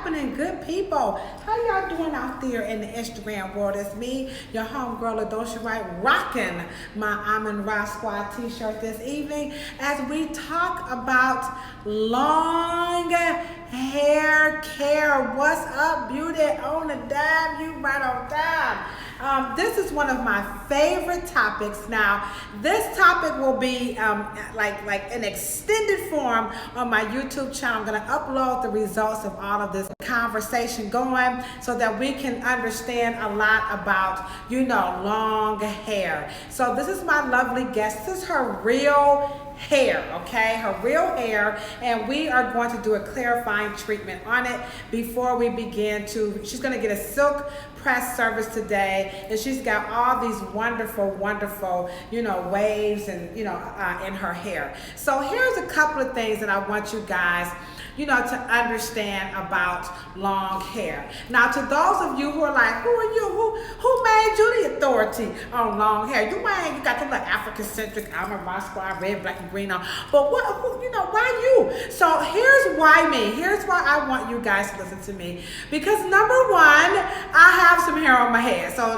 happening, good people? How y'all doing out there in the Instagram world? It's me, your homegirl, Adosha Wright, rocking my Amin Ra Squad t-shirt this evening as we talk about long hair care. What's up, beauty on the dime? You right on time. This is one of my favorite topics. Now, this topic will be like an extended form on my YouTube channel. I'm going to upload the results of all of this conversation going so that we can understand a lot about, long hair. So this is my lovely guest. This is her real hair, okay, her real hair, and we are going to do a clarifying treatment on it before we begin to. She's going to get a silk press service today, and she's got all these wonderful waves and in her hair. So here's a couple of things that I want you guys to understand about long hair. Now, to those of you who are like, who are you? Who made you the authority on long hair? You got the like African-centric, I'm a rock squad, red, black, and green on. But why you? So here's why me. Here's why I want you guys to listen to me. Because number one, I have some hair on my head. So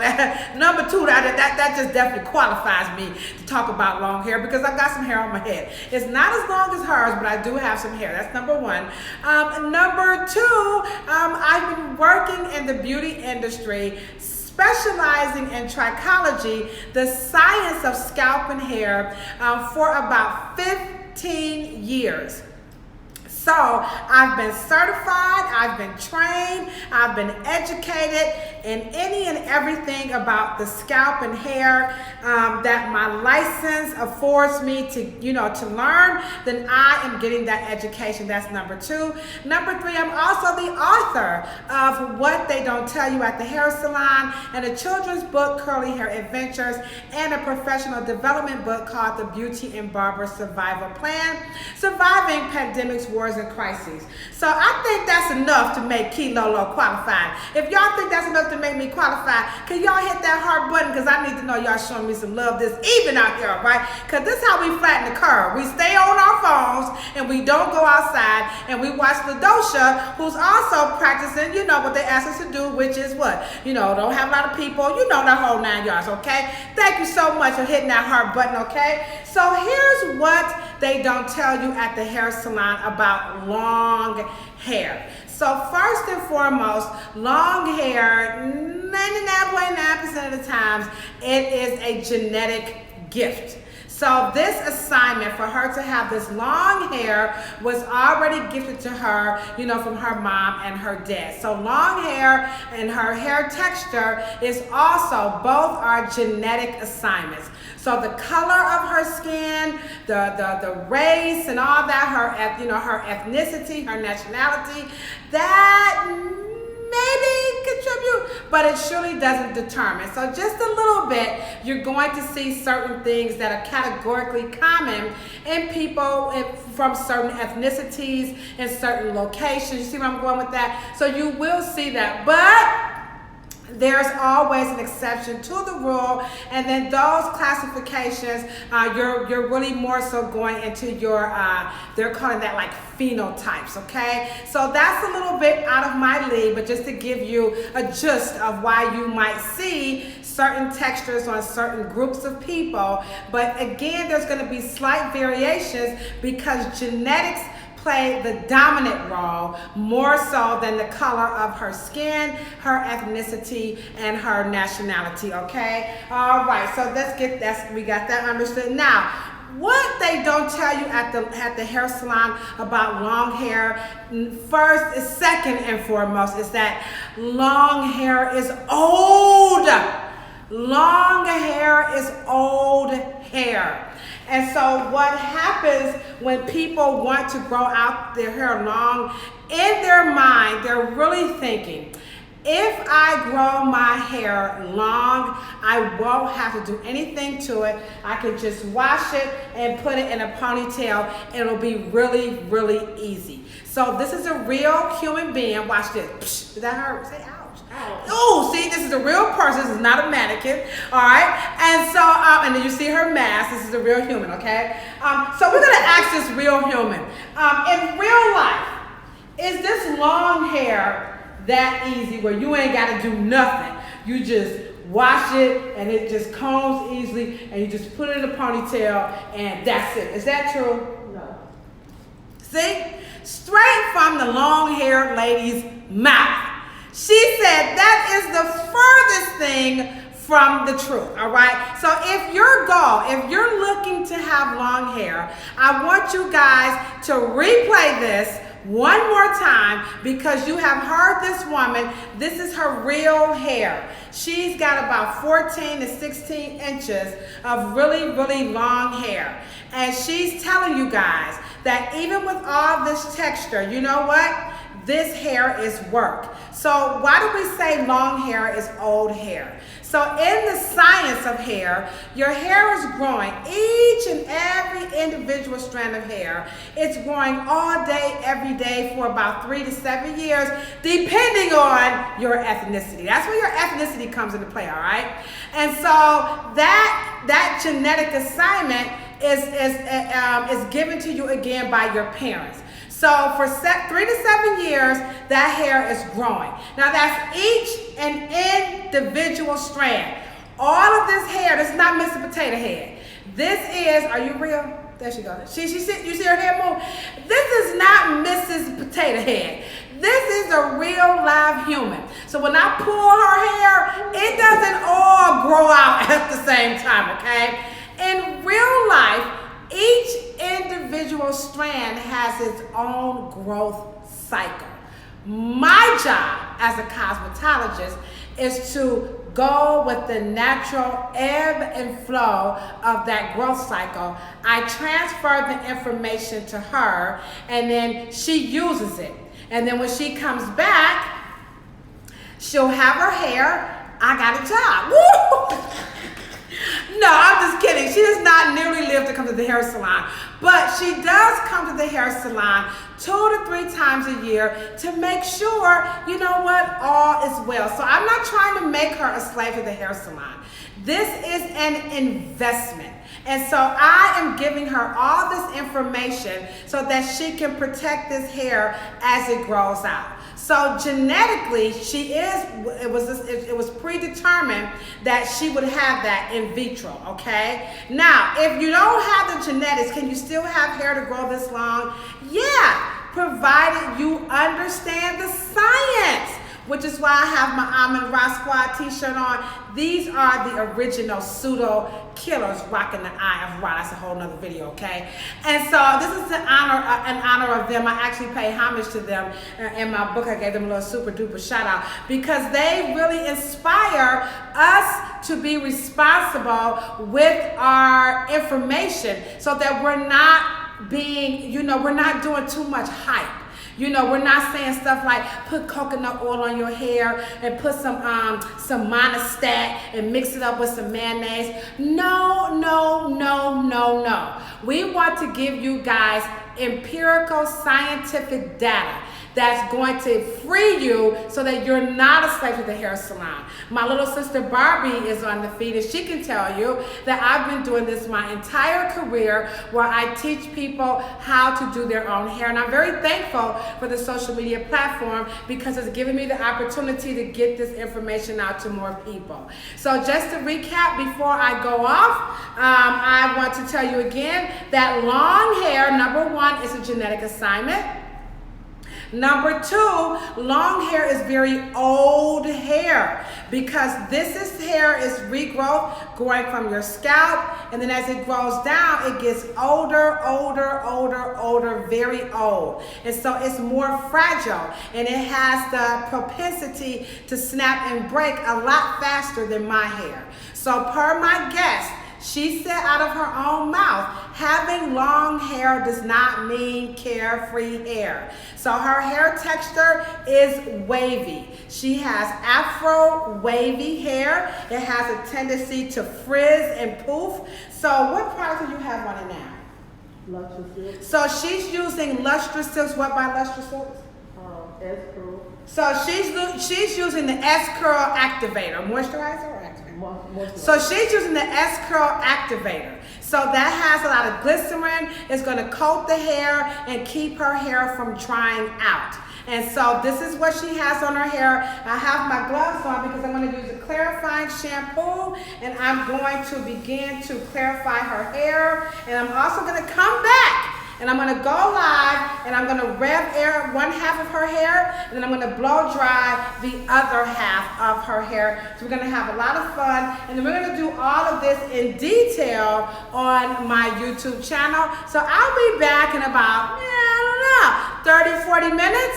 number two, that just definitely qualifies me to talk about long hair because I got some hair on my head. It's not as long as hers, but I do have some hair. That's number one. Number two, I've been working in the beauty industry, specializing in trichology, the science of scalp and hair, for about 15 years. So I've been certified, I've been trained, I've been educated in any and everything about the scalp and hair that my license affords me to learn. Then I am getting that education. That's number two. Number three, I'm also the author of What They Don't Tell You at the Hair Salon, and a children's book, Curly Hair Adventures, and a professional development book called The Beauty and Barber Survival Plan, Surviving Pandemics, Wars, and Crises. So I think that's enough to make Kilolo qualified. If y'all think that's enough to make me qualified, can y'all hit that heart button? Because I need to know y'all showing me some love this evening out here, right? Because this is how we flatten the curve. We stay on our phones and we don't go outside, and we watch LaDosha, who's also practicing, what they ask us to do, which is what? Don't have a lot of people, the whole 9 yards, okay? Thank you so much for hitting that heart button, okay? So here's what they don't tell you at the hair salon about long hair. So first and foremost, long hair, 99.9% of the times, it is a genetic gift. So this assignment for her to have this long hair was already gifted to her, from her mom and her dad. So long hair and her hair texture is also, both are genetic assignments. So the color of her skin, the race and all that, her ethnicity, her nationality, that maybe contribute, but it surely doesn't determine. So just a little bit, you're going to see certain things that are categorically common in people from certain ethnicities and certain locations. You see where I'm going with that? So you will see that, but there's always an exception to the rule, and then those classifications, you're really more so going into your, they're calling that like phenotypes, okay? So that's a little bit out of my league, but just to give you a gist of why you might see certain textures on certain groups of people. But again, there's going to be slight variations because genetics play the dominant role more so than the color of her skin, her ethnicity, and her nationality, okay? All right, so let's get that, we got that understood. Now, what they don't tell you at the hair salon about long hair, second and foremost, is that long hair is old. Long hair is old hair. And so what happens when people want to grow out their hair long, in their mind, they're really thinking, if I grow my hair long, I won't have to do anything to it. I can just wash it and put it in a ponytail. It'll be really, really easy. So this is a real human being. Watch this. Psh, did that hurt? Say ouch. Oh, see, this is a real person. This is not a mannequin. All right. And so, and then you see her mask. This is a real human. Okay. So we're gonna ask this real human. In real life, Is this long hair that easy where you ain't got to do nothing? You just wash it and it just combs easily and you just put it in a ponytail and that's it. Is that true? No. See? Straight from the long-haired lady's mouth. She said that is the furthest thing from the truth, all right? So if you're looking to have long hair, I want you guys to replay this one more time because you have heard this woman. This is her real hair. She's got about 14 to 16 inches of really, really long hair. And she's telling you guys that even with all this texture, you know what? This hair is work. So why do we say long hair is old hair? So in the science of hair, your hair is growing. Each and every individual strand of hair, it's growing all day, every day for about 3 to 7 years, depending on your ethnicity. That's where your ethnicity comes into play, all right? And so that genetic assignment is given to you again by your parents. So for 3 to 7 years, that hair is growing. Now that's each and individual strand. All of this hair, this is not Mr. Potato Head. This is, are you real? There she goes. You see her hair move? This is not Mrs. Potato Head. This is a real live human. So when I pull her hair, it doesn't all grow out at the same time, okay? In real life, each individual strand has its own growth cycle. My job as a cosmetologist is to go with the natural ebb and flow of that growth cycle. I transfer the information to her and then she uses it. And then when she comes back, she'll have her hair. I got a job. Woo! No, I'm just kidding. She does not nearly live to come to the hair salon, but she does come to the hair salon 2 to 3 times a year to make sure, you know what, all is well. So I'm not trying to make her a slave to the hair salon. This is an investment. And so I am giving her all this information so that she can protect this hair as it grows out. So genetically, it was predetermined that she would have that in vitro, okay? Now, if you don't have the genetics, can you still have hair to grow this long? Yeah, provided you understand the science, which is why I have my Almond Rock Squad t-shirt on. These are the original pseudo killers rocking the eye of Ra. That's a whole nother video, okay? And so this is in honor of them. I actually pay homage to them in my book. I gave them a little super duper shout out because they really inspire us to be responsible with our information so that we're not being, we're not doing too much hype. We're not saying stuff like put coconut oil on your hair and put some monostat and mix it up with some mayonnaise. No, no, no, no, no. We want to give you guys empirical scientific data that's going to free you so that you're not a slave to the hair salon. My little sister Barbie is on the feed and she can tell you that I've been doing this my entire career where I teach people how to do their own hair. And I'm very thankful for the social media platform because it's given me the opportunity to get this information out to more people. So just to recap before I go off, I want to tell you again that long hair, number 1, is a genetic assignment. Number 2, long hair is very old hair because this hair is regrowth growing from your scalp, and then as it grows down, it gets older, very old. And so it's more fragile, and it has the propensity to snap and break a lot faster than my hair. So per my guest, she said out of her own mouth, having long hair does not mean carefree hair. So her hair texture is wavy. She has afro wavy hair. It has a tendency to frizz and poof. So what product do you have on it now? Lustrous Silks. So she's using Lustrous Silks. What by Lustrous Silks? S-Curl. So she's using the S-Curl Activator. Moisturizer or activator? So she's using the S-Curl Activator. So that has a lot of glycerin. It's going to coat the hair and keep her hair from drying out. And so this is what she has on her hair. I have my gloves on because I'm going to use a clarifying shampoo, and I'm going to begin to clarify her hair. And I'm also going to come back and I'm going to go live and I'm going to rev air one half of her hair, and then I'm going to blow dry the other half of her hair. So we're going to have a lot of fun, and then we're going to do all of this in detail on my YouTube channel. So I'll be back in about, I don't know, 30, 40 minutes,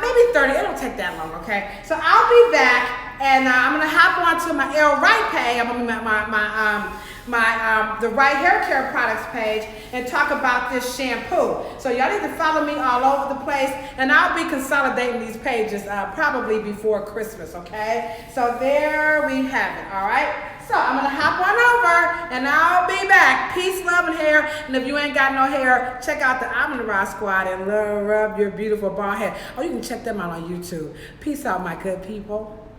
maybe 30. It don't take that long, okay? So I'll be back, and I'm going to hop onto my L Right page. I'm going to the Right Hair Care Products page and talk about this shampoo. So y'all need to follow me all over the place, and I'll be consolidating these pages probably before Christmas, okay? So there we have it, all right? So I'm gonna hop on over and I'll be back. Peace, love, and hair. And if you ain't got no hair, check out the Almond Rod Squad and rub your beautiful bald head. Oh, you can check them out on YouTube. Peace out, my good people.